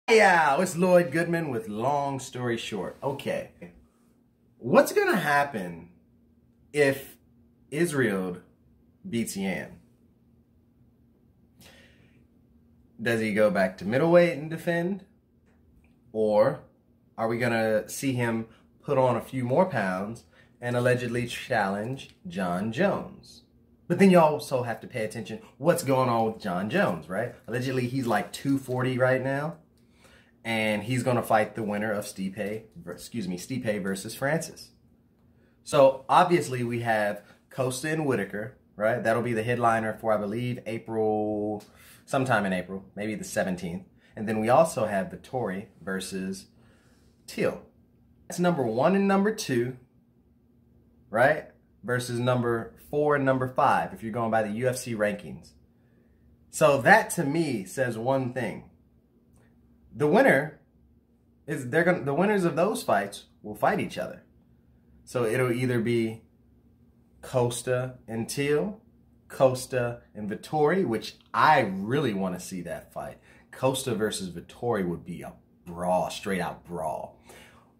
Yeah, it's Lloyd Goodman with Long Story Short. Okay, what's going to happen if Israel beats Yan? Does he go back to middleweight and defend? Or are we going to see him put on a few more pounds and allegedly challenge John Jones? But then you also have to pay attention what's going on with John Jones, right? Allegedly, he's like 240 right now. And he's going to fight the winner of Stipe versus Francis. So obviously we have Costa and Whitaker, right? That'll be the headliner for, I believe, sometime in April, maybe the 17th. And then we also have Vettori versus Till. That's number 1 and number 2, right? Versus number 4 and number 5, if you're going by the UFC rankings. So that to me says one thing. The winners of those fights will fight each other. So it'll either be Costa and Till, Costa and Vettori, which I really want to see that fight. Costa versus Vettori would be a brawl, straight out brawl.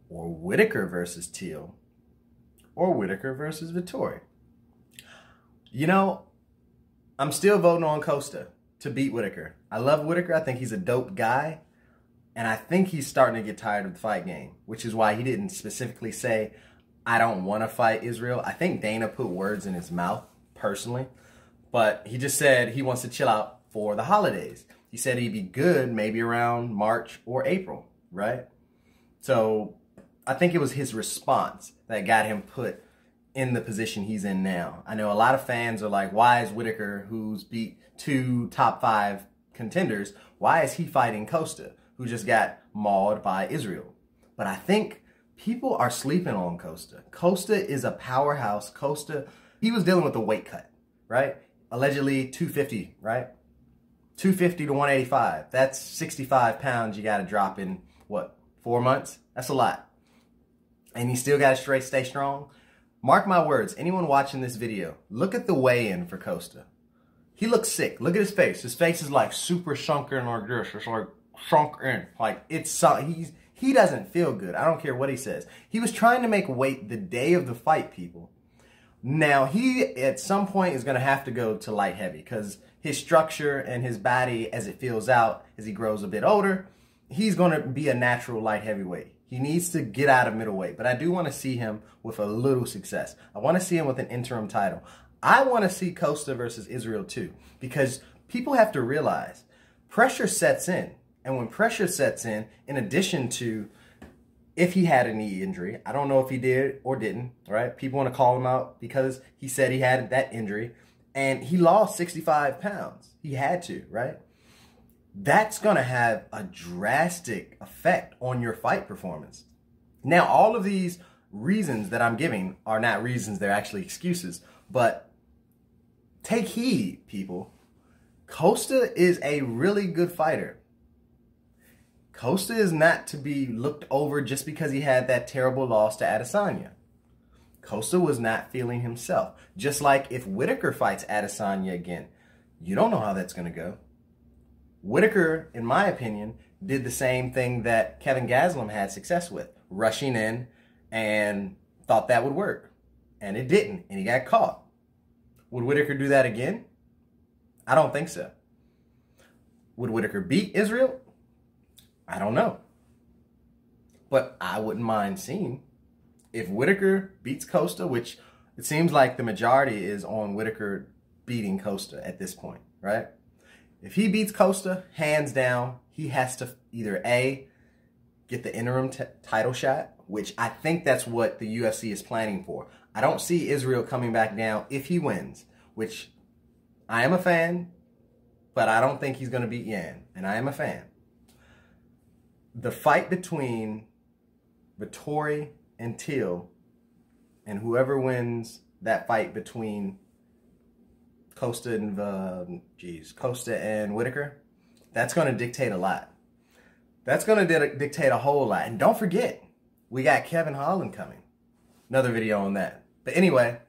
Or Whitaker versus Till, or Whitaker versus Vettori. You know, I'm still voting on Costa to beat Whitaker. I love Whitaker. I think he's a dope guy. And I think he's starting to get tired of the fight game, which is why he didn't specifically say, I don't want to fight Israel. I think Dana put words in his mouth, personally. But he just said he wants to chill out for the holidays. He said he'd be good maybe around March or April, right? So I think it was his response that got him put in the position he's in now. I know a lot of fans are like, why is Whitaker, who's beat 2 top 5 contenders, why is he fighting Costa, who just got mauled by Israel? But I think people are sleeping on Costa. Costa is a powerhouse. Costa, he was dealing with a weight cut, right? Allegedly 250, right? 250 to 185. That's 65 pounds you got to drop in, what, 4 months? That's a lot. And you still got to stay strong. Mark my words, anyone watching this video, look at the weigh-in for Costa. He looks sick. Look at his face. His face is like super sunken like this. It's like shrunk in, like he doesn't feel good. I don't care what he says. He was trying to make weight the day of the fight, people. Now he at some point is going to have to go to light heavy because his structure and his body, as it fills out as he grows a bit older, he's going to be a natural light heavyweight. He needs to get out of middleweight, but I do want to see him with a little success. I want to see him with an interim title. I want to see Costa versus Israel too, because people have to realize pressure sets in. And when pressure sets in addition to if he had a knee injury, I don't know if he did or didn't, right? People want to call him out because he said he had that injury and he lost 65 pounds. He had to, right? That's going to have a drastic effect on your fight performance. Now, all of these reasons that I'm giving are not reasons, they're actually excuses. But take heed, people. Costa is a really good fighter. Costa is not to be looked over just because he had that terrible loss to Adesanya. Costa was not feeling himself. Just like if Whitaker fights Adesanya again, you don't know how that's going to go. Whitaker, in my opinion, did the same thing that Kevin Gastelum had success with, rushing in and thought that would work. And it didn't, and he got caught. Would Whitaker do that again? I don't think so. Would Whitaker beat Israel? I don't know. But I wouldn't mind seeing if Whitaker beats Costa, which it seems like the majority is on Whitaker beating Costa at this point, right? If he beats Costa, hands down, he has to either A, get the interim title shot, which I think that's what the UFC is planning for. I don't see Israel coming back down if he wins, which I am a fan, but I don't think he's going to beat Yan, and I am a fan. The fight between Vettori and Till, and whoever wins that fight between Costa and Whitaker, that's going to dictate a lot. That's going to dictate a whole lot. And don't forget, we got Kevin Holland coming. Another video on that. But anyway,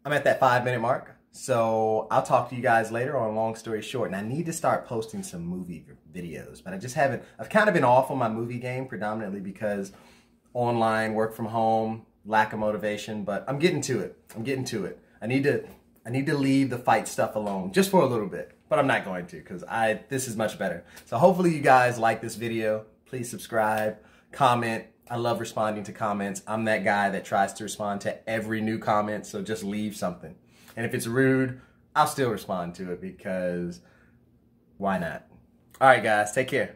I'm at that 5-minute mark. So I'll talk to you guys later on Long Story Short. And I need to start posting some movie videos, but I just haven't. I've kind of been off on my movie game predominantly because online, work from home, lack of motivation, but I'm getting to it. I need to leave the fight stuff alone just for a little bit, but I'm not going to because this is much better. So hopefully you guys like this video. Please subscribe, comment. I love responding to comments. I'm that guy that tries to respond to every new comment, so just leave something. And if it's rude, I'll still respond to it because why not? All right, guys, take care.